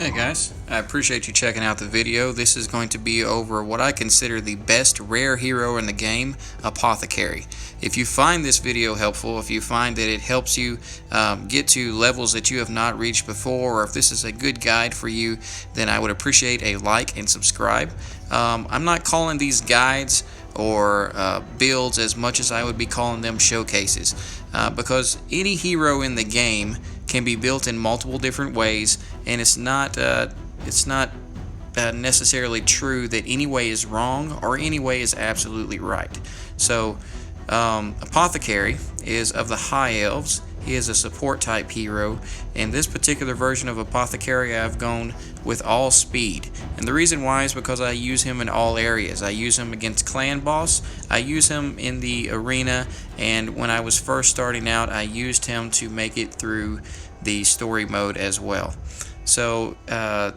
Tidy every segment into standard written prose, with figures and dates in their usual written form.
Hey guys, I appreciate you checking out the video. This is going to be over what I consider the best rare hero in the game, Apothecary. If you find this video helpful, if you find that it helps you get to levels that you have not reached before, or if this is a good guide for you, then I would appreciate a like and subscribe. I'm not calling these guides or builds as much as I would be calling them showcases, because any hero in the game can be built in multiple different ways, and it's not necessarily true that any way is wrong or any way is absolutely right. So Apothecary is of the High Elves. He is a support type hero. In this particular version of Apothecary, I've gone with all speed. And the reason why is because I use him in all areas. I use him against clan boss, I use him in the arena, and when I was first starting out, I used him to make it through the story mode as well. So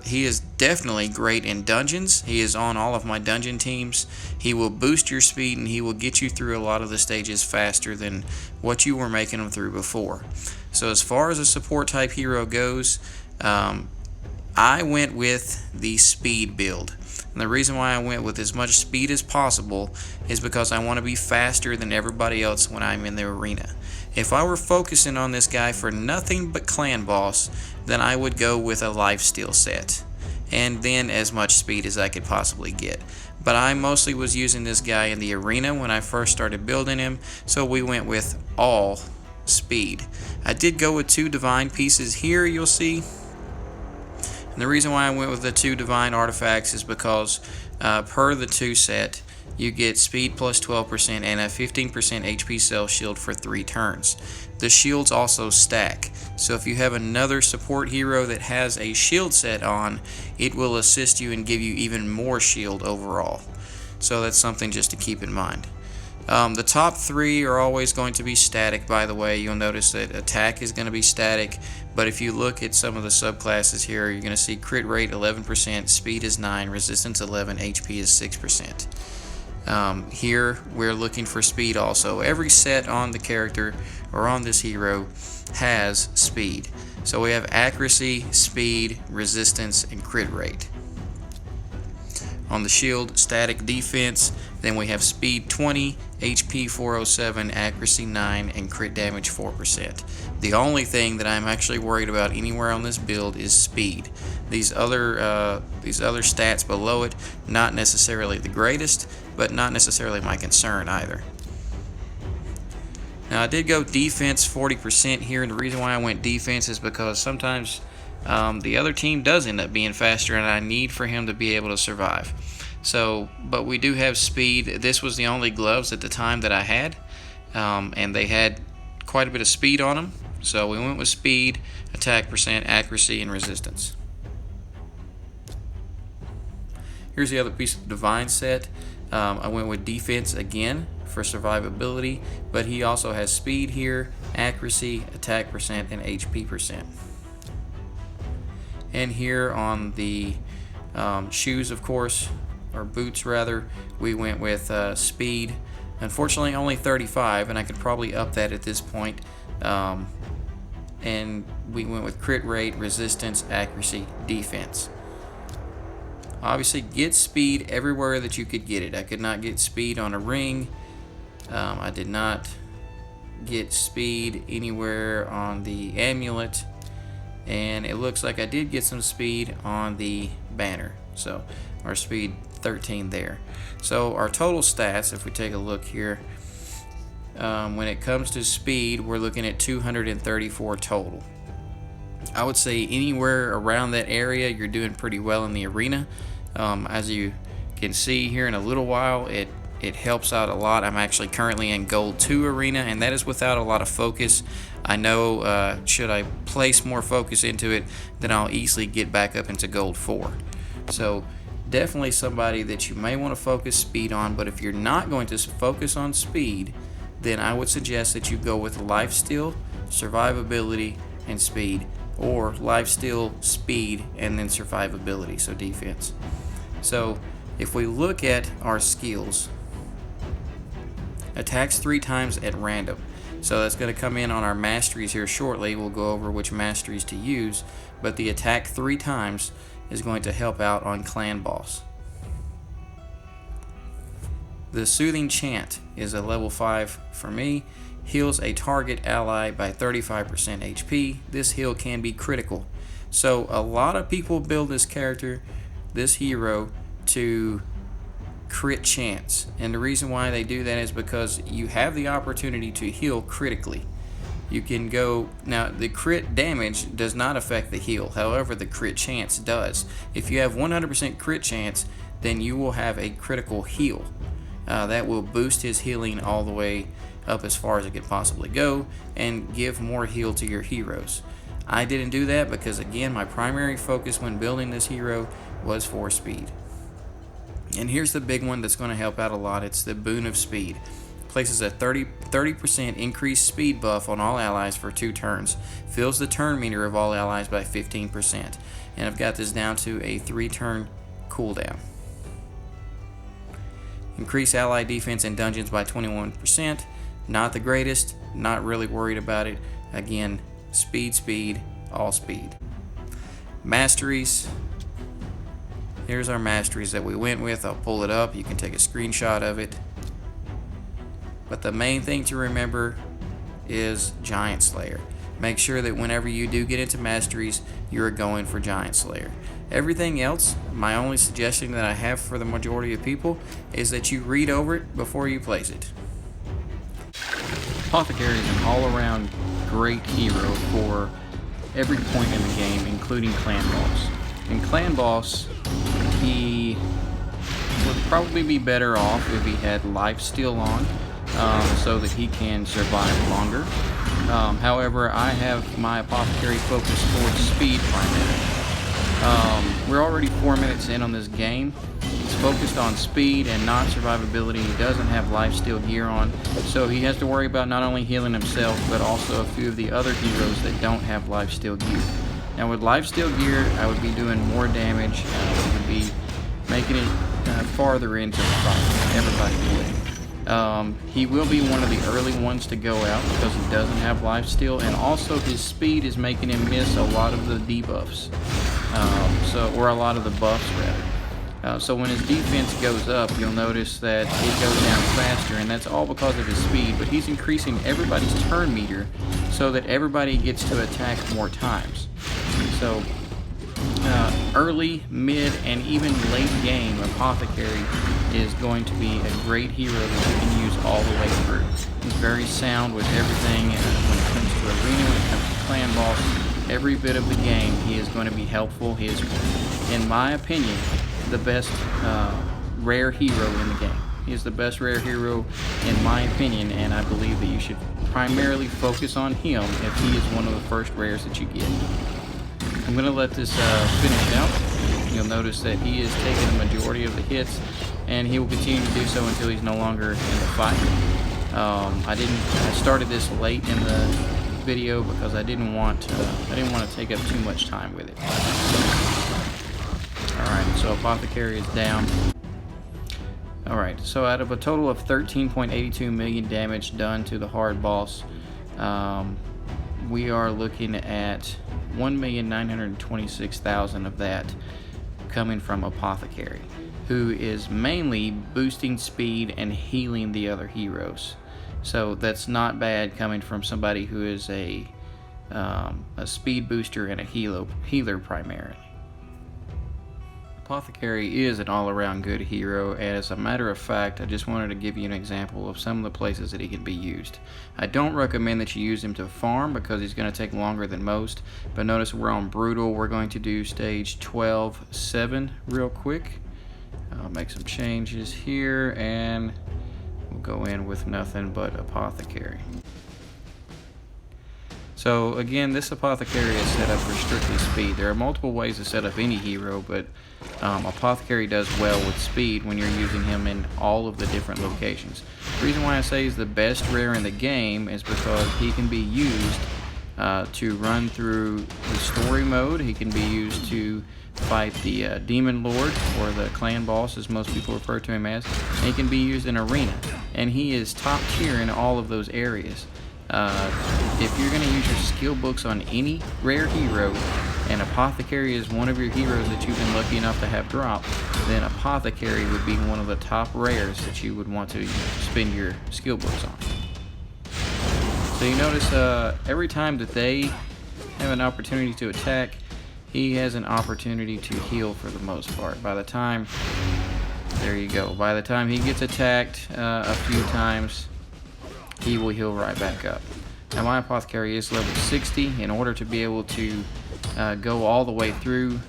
he is definitely great in dungeons. He is on all of my dungeon teams. He will boost your speed and he will get you through a lot of the stages faster than what you were making them through before. So as far as a support type hero goes, I went with the speed build. And the reason why I went with as much speed as possible is because I want to be faster than everybody else when I'm in the arena. If I were focusing on this guy for nothing but clan boss, then I would go with a lifesteal set, and then as much speed as I could possibly get. But I mostly was using this guy in the arena when I first started building him, so we went with all speed. I did go with 2 divine pieces here, you'll see. And the reason why I went with the 2 divine artifacts is because per the 2 set, you get speed plus 12% and a 15% HP cell shield for 3 turns. The shields also stack, so if you have another support hero that has a shield set on, it will assist you and give you even more shield overall. So that's something just to keep in mind. The top 3 are always going to be static, by the way. You'll notice that attack is going to be static, but if you look at some of the subclasses here, you're going to see crit rate 11%, speed is 9, resistance 11, HP is 6%. Here we're looking for speed also. Every set on the character or on this hero has speed. So we have accuracy, speed, resistance, and crit rate. On the shield, static defense, then we have speed 20, HP 407, accuracy 9, and crit damage 4%. The only thing that I'm actually worried about anywhere on this build is speed. These other stats below it, not necessarily the greatest, but not necessarily my concern either. Now I did go defense 40% here, and the reason why I went defense is because sometimes the other team does end up being faster, and I need for him to be able to survive. So, but we do have speed. This was the only gloves at the time that I had, and they had quite a bit of speed on them. So we went with speed, attack percent, accuracy, and resistance. Here's the other piece of the divine set. I went with defense again for survivability, but he also has speed here, accuracy, attack percent, and HP percent. And here on the shoes, of course, or boots rather, we went with speed. Unfortunately only 35, and I could probably up that at this point. And we went with crit rate, resistance, accuracy, defense. Obviously get speed everywhere that you could get it. I could not get speed on a ring. I did not get speed anywhere on the amulet, and it looks like I did get some speed on the banner. So our speed 13 there. So our total stats, if we take a look here, when it comes to speed, we're looking at 234 total. I would say anywhere around that area, you're doing pretty well in the arena. As you can see here in a little while, it helps out a lot. I'm actually currently in Gold 2 arena, and that is without a lot of focus. I know should I place more focus into it, then I'll easily get back up into Gold 4. So definitely somebody that you may want to focus speed on, but if you're not going to focus on speed, then I would suggest that you go with lifesteal, survivability, and speed, or lifesteal, speed, and then survivability, so defense. So if we look at our skills, attacks 3 times at random. So that's going to come in on our masteries here shortly. We'll go over which masteries to use, but the attack 3 times is going to help out on clan boss. The Soothing Chant is a level 5 for me. Heals a target ally by 35% HP. This heal can be critical. So a lot of people build this character, this hero, to crit chance. And the reason why they do that is because you have the opportunity to heal critically. You can go, now the crit damage does not affect the heal, however the crit chance does. If you have 100% crit chance, then you will have a critical heal. That will boost his healing all the way up as far as it could possibly go and give more heal to your heroes. I didn't do that because, again, my primary focus when building this hero was for speed. And here's the big one that's going to help out a lot. It's the Boon of Speed. Places a 30% increased speed buff on all allies for 2 turns. Fills the turn meter of all allies by 15%. And I've got this down to a 3-turn cooldown. Increase ally defense in dungeons by 21%. Not the greatest. Not really worried about it. Again, speed, all speed. Masteries. Here's our masteries that we went with. I'll pull it up. You can take a screenshot of it. But the main thing to remember is Giant Slayer. Make sure that whenever you do get into masteries, you're going for Giant Slayer. Everything else, my only suggestion that I have for the majority of people is that you read over it before you place it. Apothecary is an all-around great hero for every point in the game, including clan boss. In clan boss, he would probably be better off if he had life steal on, so that he can survive longer. However, I have my Apothecary focused towards speed primarily. We're already 4 minutes in on this game. He's focused on speed and not survivability. He doesn't have lifesteal gear on, so he has to worry about not only healing himself, but also a few of the other heroes that don't have lifesteal gear. Now with lifesteal gear, I would be doing more damage, and I would be making it farther into the fight. Everybody would. He will be one of the early ones to go out because he doesn't have lifesteal, and also his speed is making him miss a lot of the debuffs, or a lot of the buffs rather. So when his defense goes up, you'll notice that it goes down faster, and that's all because of his speed. But he's increasing everybody's turn meter so that everybody gets to attack more times. So early, mid, and even late game, Apothecary is going to be a great hero that you can use all the way through. He's very sound with everything when it comes to arena, when it comes to clan boss, every bit of the game he is going to be helpful. He is, in my opinion, the best rare hero in the game. He is the best rare hero in my opinion, and I believe that you should primarily focus on him if he is one of the first rares that you get. I'm going to let this finish out. You'll notice that he is taking the majority of the hits, and he will continue to do so until he's no longer in the fight. I started this late in the video because I didn't want to take up too much time with it. Alright, so Apothecary is down. Alright, so out of a total of 13.82 million damage done to the hard boss, we are looking at 1,926,000 of that coming from Apothecary, who is mainly boosting speed and healing the other heroes. So that's not bad coming from somebody who is a speed booster and a healer primarily. Apothecary is an all-around good hero, and as a matter of fact, I just wanted to give you an example of some of the places that he can be used. I don't recommend that you use him to farm because he's going to take longer than most, but notice we're on Brutal. We're going to do stage 12-7 real quick. I'll make some changes here, and we'll go in with nothing but Apothecary. So again, this Apothecary is set up for strictly speed. There are multiple ways to set up any hero, but Apothecary does well with speed when you're using him in all of the different locations. The reason why I say he's the best rare in the game is because he can be used to run through the story mode. He can be used to fight the Demon Lord, or the clan boss as most people refer to him as. And he can be used in arena, and he is top tier in all of those areas. If you're going to use your skill books on any rare hero, and Apothecary is one of your heroes that you've been lucky enough to have drop, then Apothecary would be one of the top rares that you would want to spend your skill books on. So you notice every time that they have an opportunity to attack, he has an opportunity to heal for the most part. By the time, there you go, by the time he gets attacked a few times, he will heal right back up. Now my Apothecary is level 60. In order to be able to go all the way through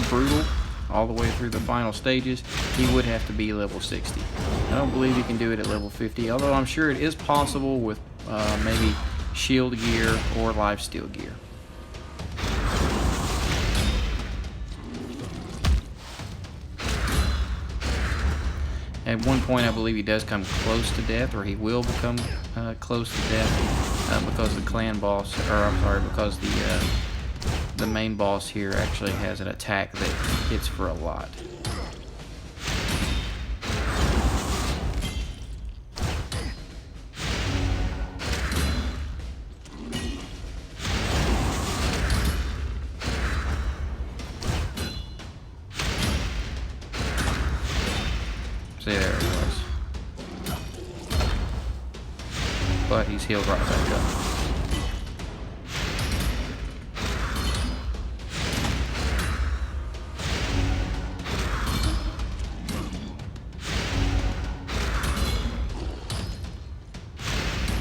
Brutal, all the way through the final stages, he would have to be level 60. I don't believe he can do it at level 50, although I'm sure it is possible with maybe shield gear or lifesteal gear. At one point, I believe he does come close to death, or he will become close to death because the clan boss, or I'm sorry, because the main boss here actually has an attack that hits for a lot. See, there it was. But he's healed right back up.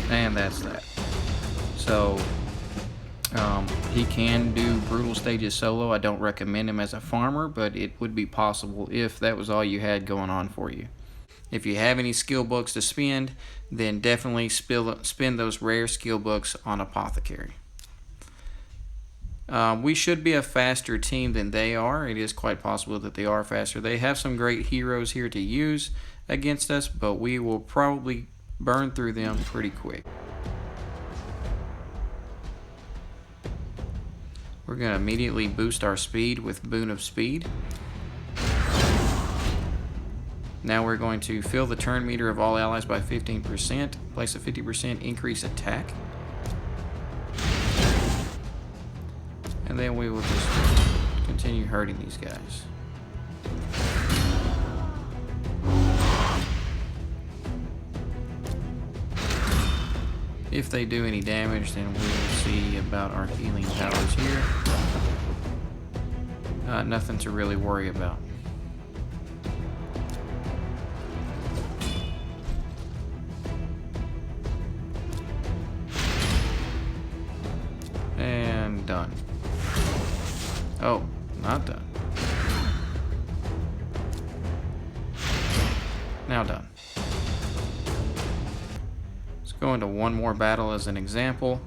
And that's that. So, he can do brutal stages solo. I don't recommend him as a farmer, but it would be possible if that was all you had going on for you. If you have any skill books to spend, then definitely spend those rare skill books on Apothecary. We should be a faster team than they are. It is quite possible that they are faster. They have some great heroes here to use against us, but we will probably burn through them pretty quick. We're going to immediately boost our speed with Boon of Speed. Now we're going to fill the turn meter of all allies by 15%, place a 50% increase attack. And then we will just continue hurting these guys. If they do any damage, then we will see about our healing powers here. Nothing to really worry about. And done. Oh, not done. Now done. Let's go into one more battle as an example.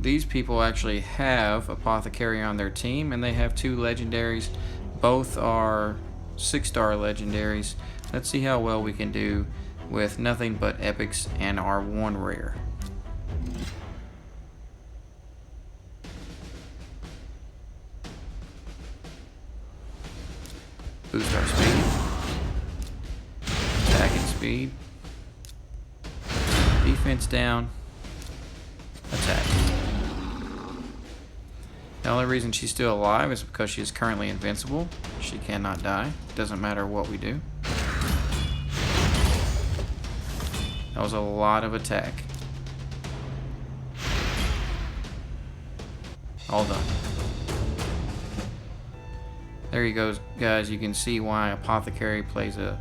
These people actually have Apothecary on their team, and they have two legendaries. Both are 6-star legendaries. Let's see how well we can do with nothing but epics and our one rare. Boost our speed. Attack and speed. Defense down. Attack. The only reason she's still alive is because she is currently invincible. She cannot die. Doesn't matter what we do. That was a lot of attack. All done. There you go, guys. You can see why Apothecary plays a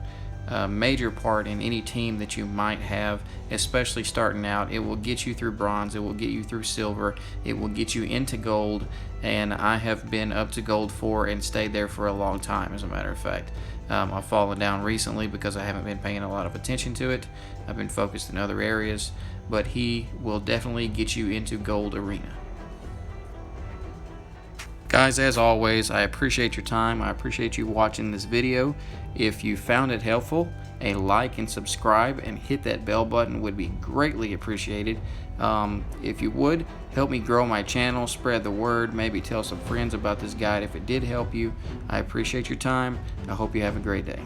major part in any team that you might have, especially starting out. It will get you through bronze, it will get you through silver, it will get you into gold, and I have been up to gold 4 and stayed there for a long time, as a matter of fact. I've fallen down recently because I haven't been paying a lot of attention to it. I've been focused in other areas, but he will definitely get you into gold arena. Guys, as always, I appreciate your time. I appreciate you watching this video. If you found it helpful, a like and subscribe, and hit that bell button would be greatly appreciated. If you would, help me grow my channel, spread the word, maybe tell some friends about this guide if it did help you. I appreciate your time. I hope you have a great day.